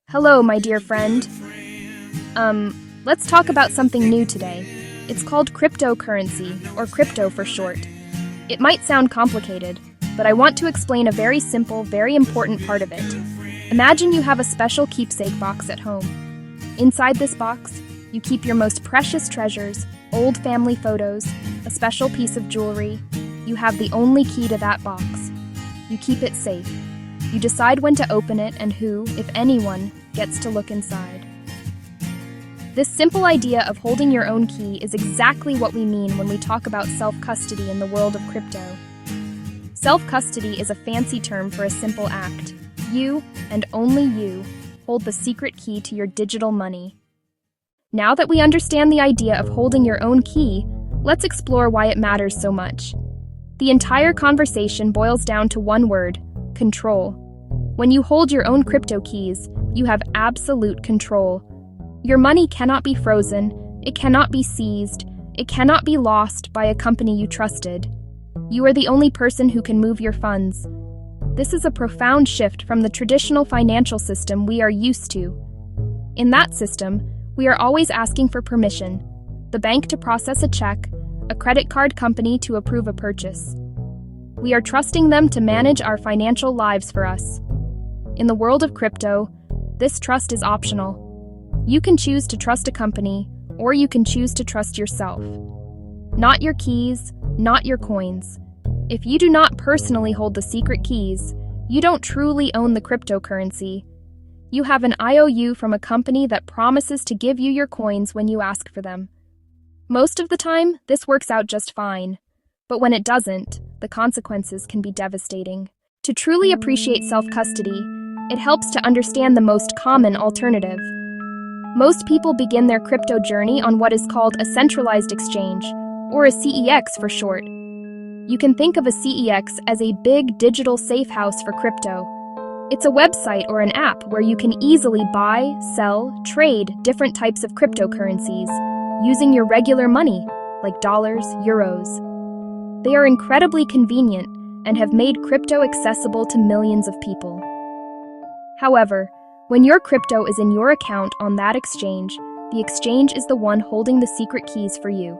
Hello, my dear friend. Let's talk about something new today. It's called cryptocurrency, or crypto for short. It might sound complicated, but I want to explain a very simple, very important part of it. Imagine you have a special keepsake box at home. Inside this box, you keep your most precious treasures, old family photos, a special piece of jewelry. You have the only key to that box. You keep it safe. You decide when to open it and who, if anyone, gets to look inside. This simple idea of holding your own key is exactly what we mean when we talk about self-custody in the world of crypto. Self-custody is a fancy term for a simple act. You, and only you, hold the secret key to your digital money. Now that we understand the idea of holding your own key, let's explore why it matters so much. The entire conversation boils down to one word: control. When you hold your own crypto keys, you have absolute control. Your money cannot be frozen, it cannot be seized, it cannot be lost by a company you trusted. You are the only person who can move your funds. This is a profound shift from the traditional financial system we are used to. In that system, we are always asking for permission: the bank to process a check, a credit card company to approve a purchase. We are trusting them to manage our financial lives for us. In the world of crypto, this trust is optional. You can choose to trust a company, or you can choose to trust yourself. Not your keys, not your coins. If you do not personally hold the secret keys, you don't truly own the cryptocurrency. You have an IOU from a company that promises to give you your coins when you ask for them. Most of the time, this works out just fine. But when it doesn't, the consequences can be devastating. To truly appreciate self-custody, it helps to understand the most common alternative. Most people begin their crypto journey on what is called a centralized exchange, or a CEX for short. You can think of a CEX as a big digital safe house for crypto. It's a website or an app where you can easily buy, sell, trade different types of cryptocurrencies using your regular money, like dollars, euros. They are incredibly convenient and have made crypto accessible to millions of people. However, when your crypto is in your account on that exchange, the exchange is the one holding the secret keys for you.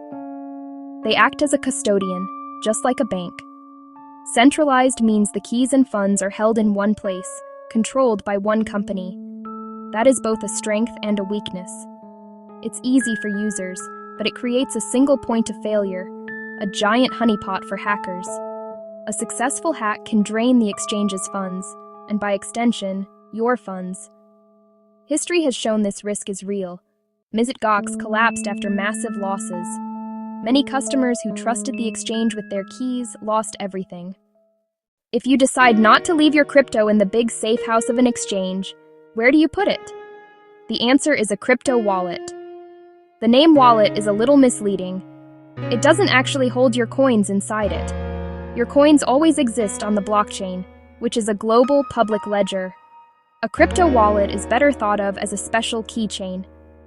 They act as a custodian, just like a bank. Centralized means the keys and funds are held in one place, controlled by one company. That is both a strength and a weakness. It's easy for users, but it creates a single point of failure, a giant honeypot for hackers. A successful hack can drain the exchange's funds, and by extension, your funds. History has shown this risk is real. Mt. Gox collapsed after massive losses. Many customers who trusted the exchange with their keys lost everything. If you decide not to leave your crypto in the big safe house of an exchange, where do you put it? The answer is a crypto wallet. The name wallet is a little misleading. It doesn't actually hold your coins inside it. Your coins always exist on the blockchain, which is a global public ledger. A crypto wallet is better thought of as a special keychain.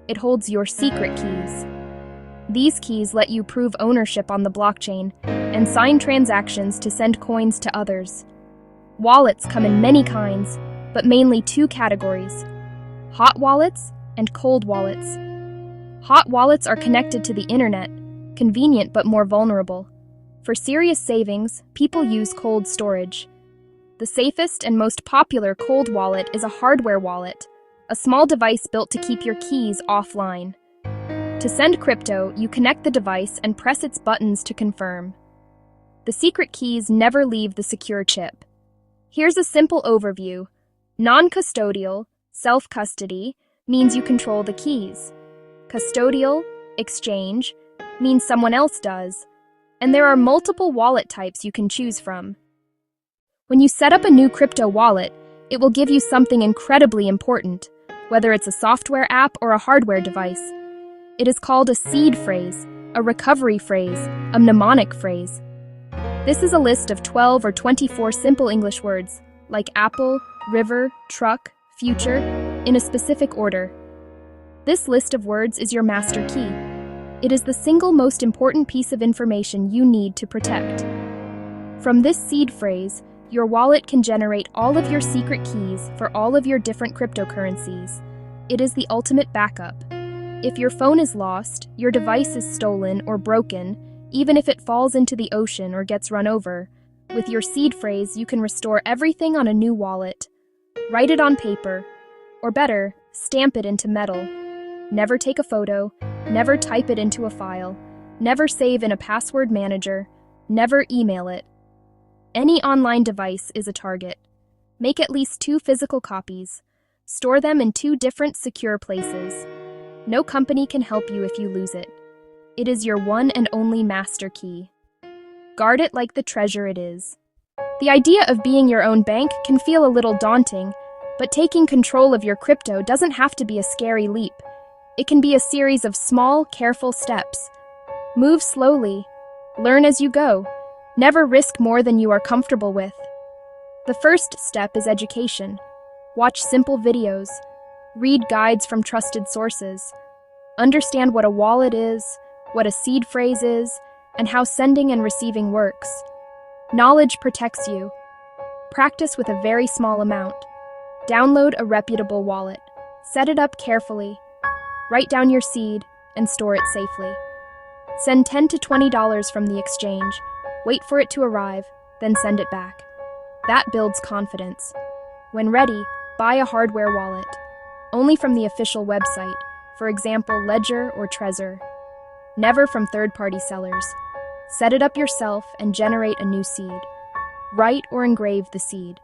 It holds your secret keys. These keys let you prove ownership on the blockchain and sign transactions to send coins to others. Wallets come in many kinds, but mainly two categories: hot wallets and cold wallets. Hot wallets are connected to the internet, convenient but more vulnerable. For serious savings, people use cold storage. The safest and most popular cold wallet is a hardware wallet, a small device built to keep your keys offline. To send crypto, you connect the device and press its buttons to confirm. The secret keys never leave the secure chip. Here's a simple overview. Non-custodial, self-custody, means you control the keys. Custodial, exchange, means someone else does. And there are multiple wallet types you can choose from. When you set up a new crypto wallet, it will give you something incredibly important, whether it's a software app or a hardware device. It is called a seed phrase, a recovery phrase, a mnemonic phrase. This is a list of 12 or 24 simple English words, like apple, river, truck, future, in a specific order. This list of words is your master key. It is the single most important piece of information you need to protect. From this seed phrase, Your wallet can generate all of your secret keys for all of your different cryptocurrencies. It is the ultimate backup. If your phone is lost, your device is stolen or broken, even if it falls into the ocean or gets run over, with your seed phrase, you can restore everything on a new wallet. Write it on paper, or better, stamp it into metal. Never take a photo, never type it into a file, never save in a password manager, never email it. Any online device is a target. Make at least 2 physical copies. Store them in 2 different secure places. No company can help you if you lose it. It is your one and only master key. Guard it like the treasure it is. The idea of being your own bank can feel a little daunting, but taking control of your crypto doesn't have to be a scary leap. It can be a series of small, careful steps. Move slowly. Learn as you go. Never risk more than you are comfortable with. The first step is education. Watch simple videos. Read guides from trusted sources. Understand what a wallet is, what a seed phrase is, and how sending and receiving works. Knowledge protects you. Practice with a very small amount. Download a reputable wallet. Set it up carefully. Write down your seed and store it safely. Send $10 to $20 from the exchange. Wait for it to arrive, then send it back. That builds confidence. When ready, buy a hardware wallet. Only from the official website, for example, Ledger or Trezor. Never from third-party sellers. Set it up yourself and generate a new seed. Write or engrave the seed.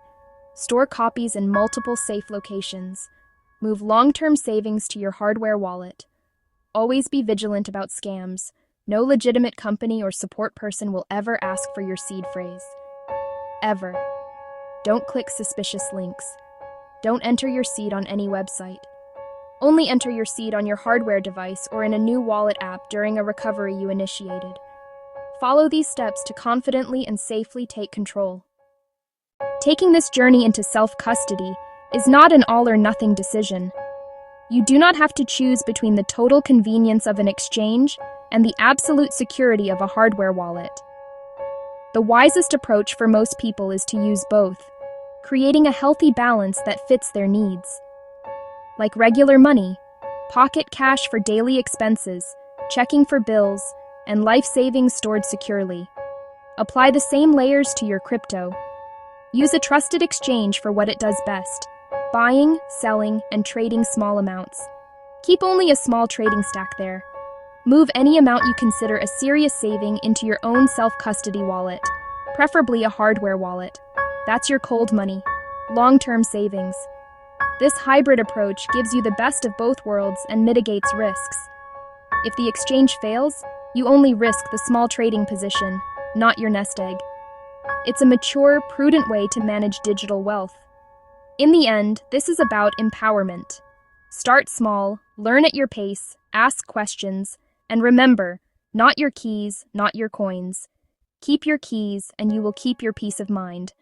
Store copies in multiple safe locations. Move long-term savings to your hardware wallet. Always be vigilant about scams. No legitimate company or support person will ever ask for your seed phrase. Ever. Don't click suspicious links. Don't enter your seed on any website. Only enter your seed on your hardware device or in a new wallet app during a recovery you initiated. Follow these steps to confidently and safely take control. Taking this journey into self-custody is not an all-or-nothing decision. You do not have to choose between the total convenience of an exchange and the absolute security of a hardware wallet. The wisest approach for most people is to use both, creating a healthy balance that fits their needs. Like regular money, pocket cash for daily expenses, checking for bills, and life savings stored securely. Apply the same layers to your crypto. Use a trusted exchange for what it does best: buying, selling, and trading small amounts. Keep only a small trading stack there. Move any amount you consider a serious saving into your own self-custody wallet, preferably a hardware wallet. That's your cold money, long-term savings. This hybrid approach gives you the best of both worlds and mitigates risks. If the exchange fails, you only risk the small trading position, not your nest egg. It's a mature, prudent way to manage digital wealth. In the end, this is about empowerment. Start small, learn at your pace, ask questions, and remember, not your keys, not your coins. Keep your keys, and you will keep your peace of mind.